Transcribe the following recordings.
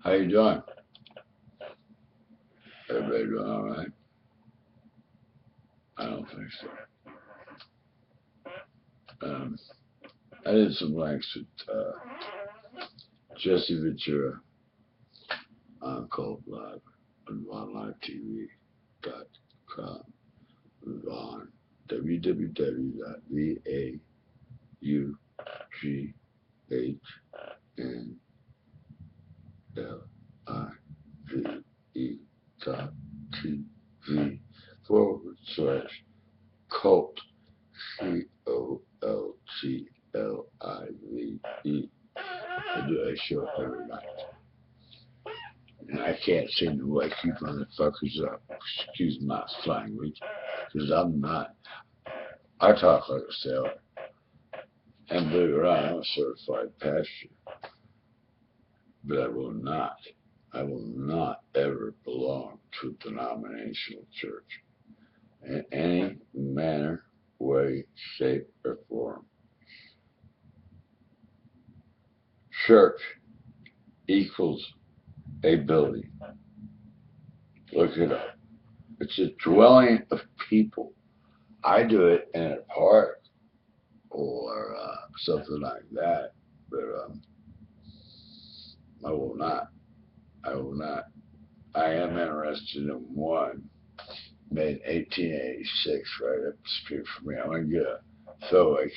How you doing? Everybody doing all right? I don't think so. I did some links with Jesse Ventura on Cold Live on OnLiveTV.com on www.VAUGHTV.TV/cult COLTLIVE. I do a show every night. And I can't seem to wake you motherfuckers up. Excuse my language. Because I'm not. I talk like a sailor. And believe it or not, I'm a certified pastor. But I will not ever belong to a denominational church. In any manner, way, shape, or form. Church equals a building. Look it up. It's a dwelling of people. I do it in a park or something like that, but I will not. I am interested in one made in 1886 right up the street from me. I'm going to get a throwaway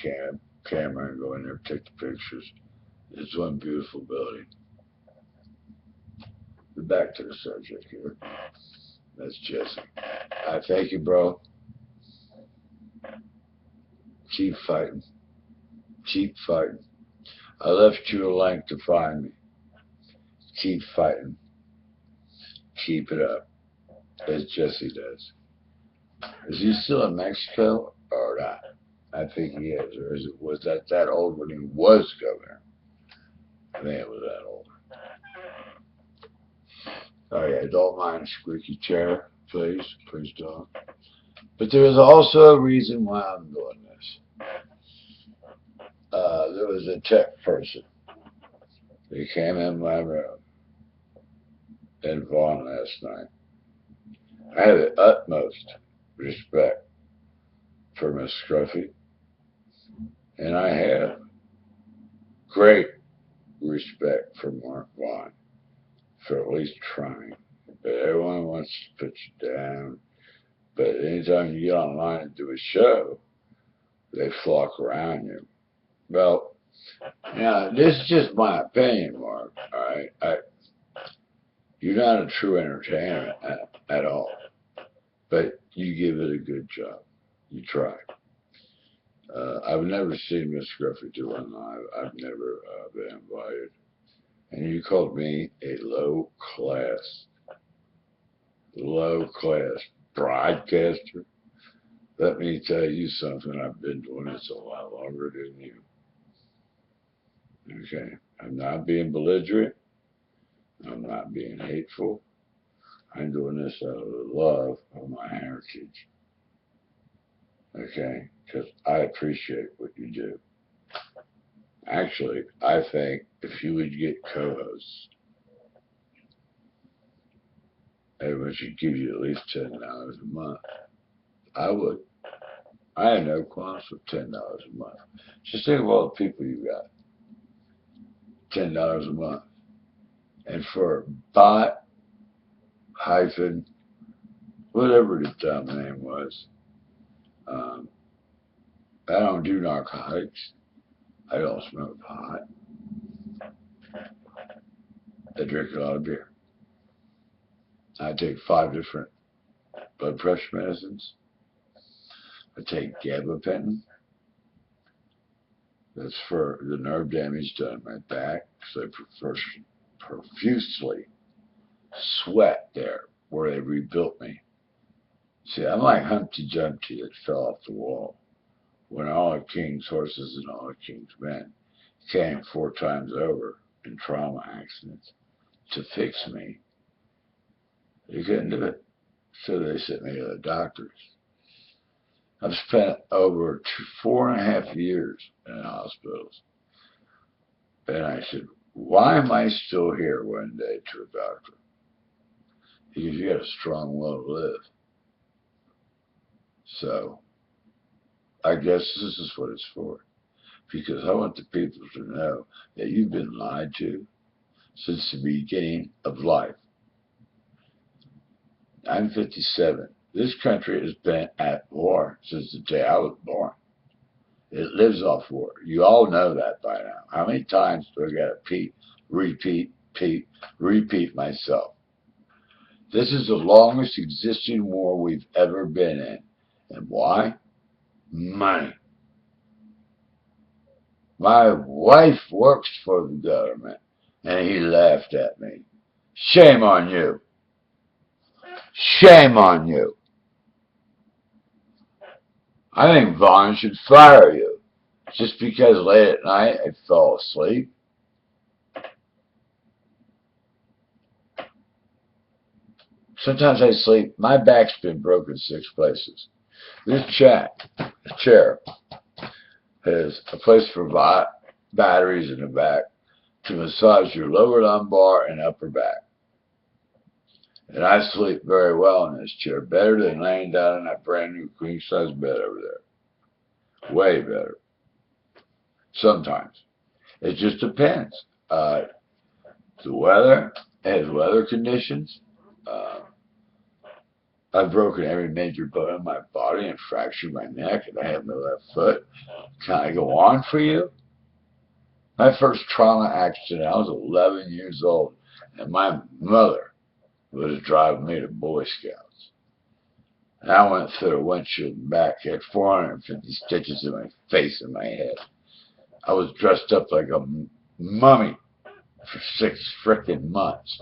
camera and go in there and take the pictures. It's one beautiful building. But back to the subject here. That's Jesse. I thank you, bro. Keep fighting. Keep fighting. I left you a link to find me. Keep fighting. Keep it up, as Jesse does. Is he still in Mexico or not? I think he is. Or was that old when he was governor? I think it was that old. Oh yeah, don't mind a squeaky chair, please. Please don't. But there's also a reason why I'm doing this. There was a tech person. He came in my room in Vaughn last night. I have the utmost respect for Miss Scruffy, and I have great respect for Mark Vaughn for at least trying. But everyone wants to put you down. But anytime you get online and do a show, they flock around you. Well, this is just my opinion, Mark. All right, you're not a true entertainer at all, but you give it a good job. You try. I've never seen Miss Scruffy do one live. I've never been invited. And you called me a low-class broadcaster. Let me tell you something. I've been doing this a lot longer than you. Okay? I'm not being belligerent. I'm not being hateful. I'm doing this out of the love of my heritage. Okay? Because I appreciate what you do. Actually, I think if you would get co-hosts, everyone should give you at least $10 a month. I would. I have no qualms with $10 a month. Just think of all the people you got. $10 a month. And for bot hyphen, whatever the dumb name was, I don't do narcotics. I don't smoke pot. I drink a lot of beer. I take 5 different blood pressure medicines. I take gabapentin. That's for the nerve damage done in my back, because I profusely sweat there where they rebuilt me. See, I'm like Humpty Dumpty that fell off the wall when all the king's horses and all the king's men came 4 times over in trauma accidents to fix me. They couldn't do it, so they sent me to the doctors. I've spent over 4.5 years in hospitals. And I said, Why am I still here one day to a doctor? Because you got a strong will to live. So I guess this is what it's for. Because I want the people to know that you've been lied to since the beginning of life. I'm 57. This country has been at war since the day I was born. It lives off war. You all know that by now. How many times do I got to repeat myself? This is the longest existing war we've ever been in. And why? Money. My wife works for the government. And he laughed at me. Shame on you. Shame on you. I think Vaughn should fire you. Just because late at night I fell asleep. Sometimes I sleep. My back's been broken 6 places. This chair has a place for batteries in the back to massage your lower lumbar and upper back. And I sleep very well in this chair, better than laying down in that brand new queen size bed over there. Way better. Sometimes. It just depends. The weather has weather conditions. I've broken every major bone in my body and fractured my neck, and I have my left foot. Can I go on for you? My first trauma accident, I was 11 years old, and my mother was driving me to Boy Scouts. And I went through the windshield and back, had 450 stitches in my face and my head. I was dressed up like a mummy for 6 frickin' months.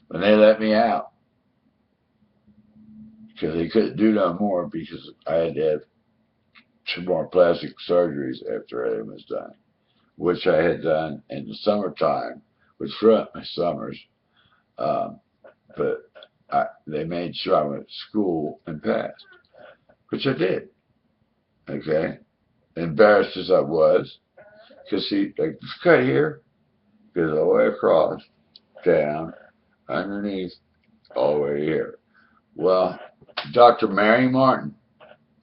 When they let me out, because they couldn't do no more because I had to have 2 more plastic surgeries after everything was done, which I had done in the summertime, which ruined my summers. But they made sure I went to school and passed, which I did. Okay? Embarrassed as I was, because see, like this cut here goes all the way across, down, underneath, all the way here. Well, Dr. Mary Martin,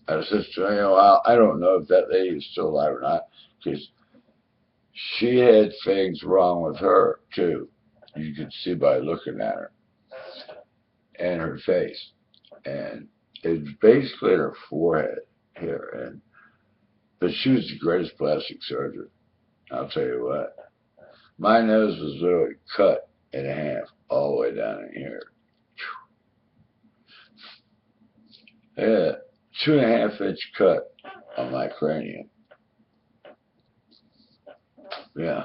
I said, I don't know if that lady is still alive or not, because she had things wrong with her, too. You could see by looking at her and her face. And it was basically her forehead here. But she was the greatest plastic surgeon. I'll tell you what. My nose was literally cut in half all the way down in here. Yeah, 2.5-inch cut on my cranium. Yeah,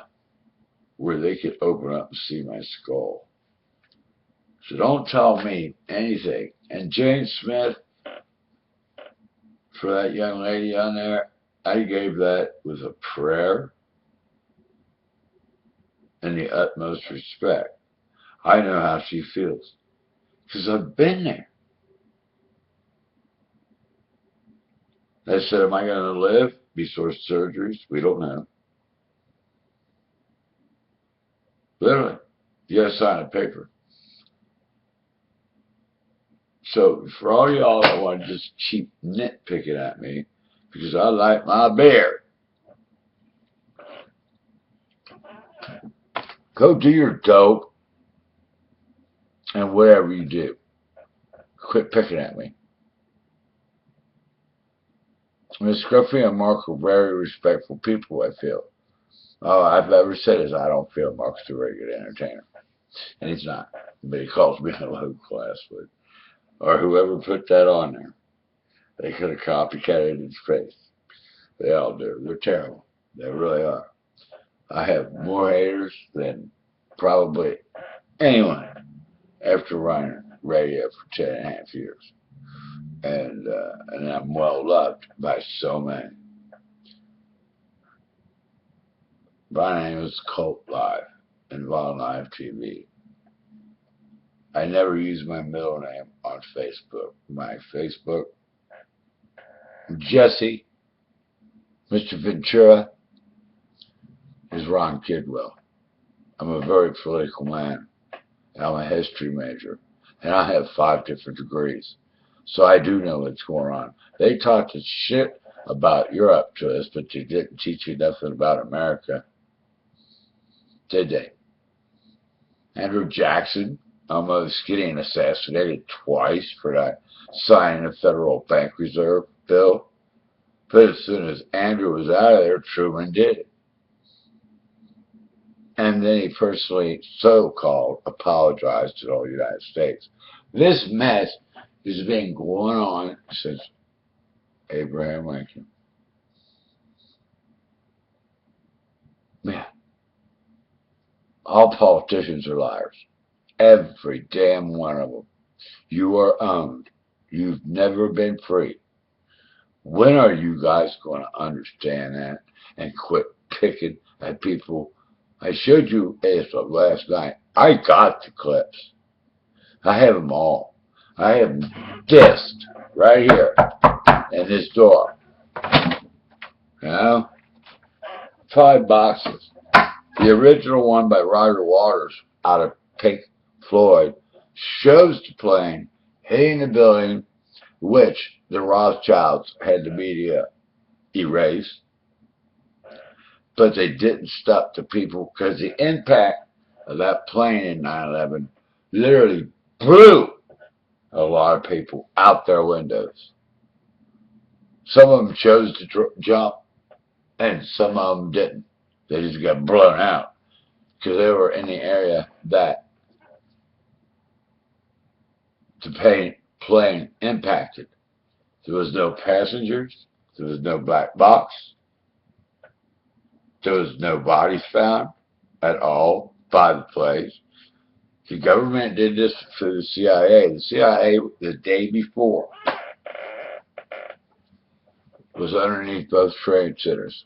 where they could open up and see my skull. So don't tell me anything. And Jane Smith, for that young lady on there, I gave that with a prayer and the utmost respect. I know how she feels because I've been there. They said, am I going to live before surgeries? We don't know. Literally, you got to sign a paper. So for all y'all that want to just keep nitpicking at me because I like my beer, go do your dope and whatever you do. Quit picking at me. Miss Scruffy and Mark are very respectful people, I feel. All I've ever said is I don't feel Mark's a very good entertainer. And he's not. But he calls me a low class food. Or whoever put that on there. They could have copycatted his face. They all do. They're terrible. They really are. I have more haters than probably anyone after running radio for 10.5 years. And I'm well loved by so many. My name is Cult Live and Von Live TV. I never use my middle name on Facebook. My Facebook, Jesse, Mr. Ventura, is Ron Kidwell. I'm a very political man. I'm a history major. And I have 5 different degrees. So I do know what's going on. They taught the shit about Europe to us, but they didn't teach you nothing about America. Did they? Andrew Jackson almost getting assassinated twice for not signing a federal bank reserve bill. But as soon as Andrew was out of there, Truman did it. And then he personally, so-called, apologized to the whole United States. This mess has been going on since Abraham Lincoln. Man, all politicians are liars. Every damn one of them. You are owned. You've never been free. When are you guys going to understand that and quit picking at people? I showed you ASL last night. I got the clips. I have them all. I have them disked right here in this door. You know? 5 boxes. The original one by Roger Waters out of Pink Floyd shows the plane hitting the building, which the Rothschilds had the media erase. But they didn't stop the people because the impact of that plane in 9/11 literally blew a lot of people out their windows. Some of them chose to jump, and some of them didn't. They just got blown out because they were in the area that the plane impacted. There was no passengers. There was no black box. There was no bodies found at all by the place. The government did this for the CIA. The CIA, the day before, was underneath both trade centers.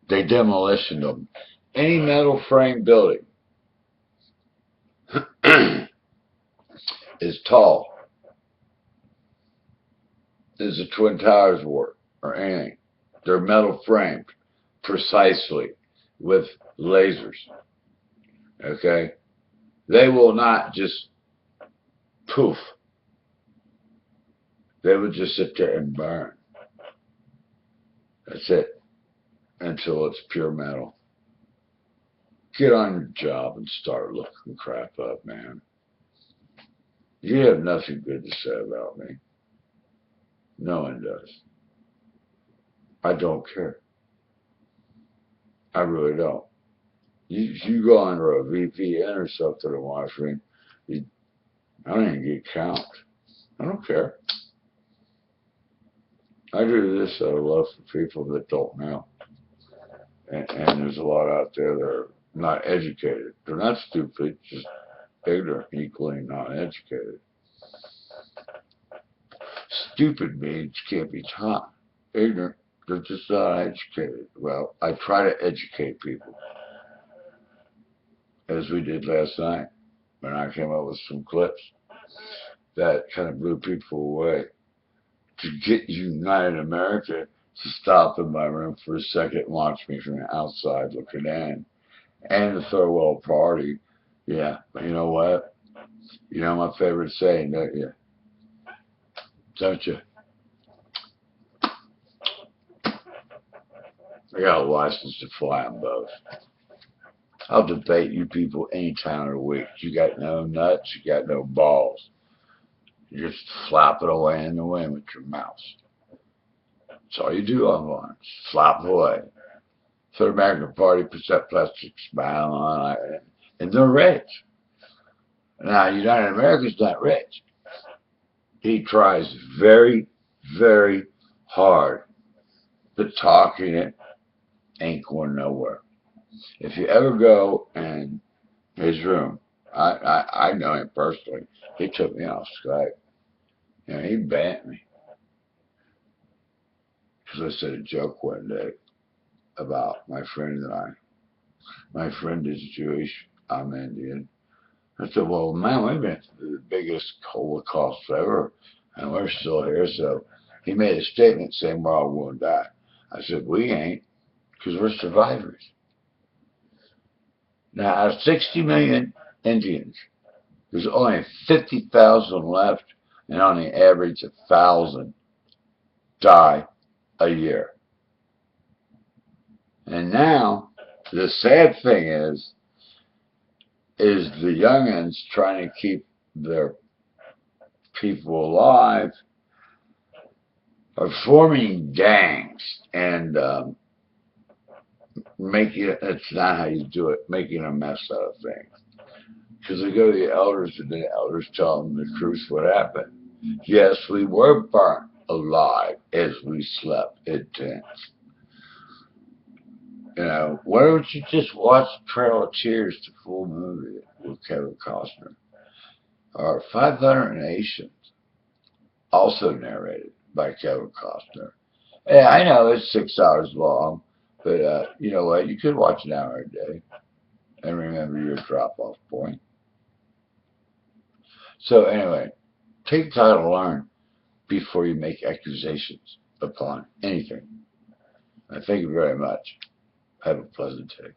They demolished them. Any metal frame building is tall as the Twin Towers were, or anything. They're metal framed precisely with lasers. Okay? They will not just poof. They will just sit there and burn. That's it. Until it's pure metal. Get on your job and start looking crap up, man. You have nothing good to say about me. No one does. I don't care. I really don't. You go under a VPN or something and watch me, I don't even get count. I don't care. I do this out of love for people that don't know. And there's a lot out there that are not educated. They're not stupid, just ignorant, equally not educated. Stupid means can't be taught. Ignorant, they're just not educated. Well, I try to educate people. As we did last night, when I came up with some clips that kind of blew people away. To get United America to stop in my room for a second and watch me from the outside looking in. And the farewell party. Yeah, but you know what? You know my favorite saying, don't you? Don't you? I got a license to fly on both. I'll debate you people any time of the week. You got no nuts, you got no balls. You just flap it away in the wind with your mouth. That's all you do online. Just flap it away. So the American Party puts that plastic smile on, and they're rich. Now, United America's not rich. He tries very, very hard, but talking it ain't going nowhere. If you ever go in his room, I know him personally. He took me off Skype. You know, he banned me. Because I said a joke one day about my friend and I. My friend is Jewish, I'm Indian. I said, well, man, we've been through the biggest Holocaust ever, and we're still here. So he made a statement saying we're all going to die. I said, we ain't, because we're survivors. Now, out of 60 million Indians, there's only 50,000 left, and on the average, 1,000 die a year. And now, the sad thing is the youngins trying to keep their people alive are forming gangs and making it's not how you do it, making a mess out of things. Because they go to the elders and the elders tell them the truth what happened. Yes, we were burnt alive as we slept in tents. You know, why don't you just watch Trail of Tears, the full movie with Kevin Costner? Or 500 Nations, also narrated by Kevin Costner. Yeah, I know it's 6 hours long, but you know what? You could watch an hour a day and remember your drop-off point. So anyway, take time to learn before you make accusations upon anything. I thank you very much. Have a pleasant day.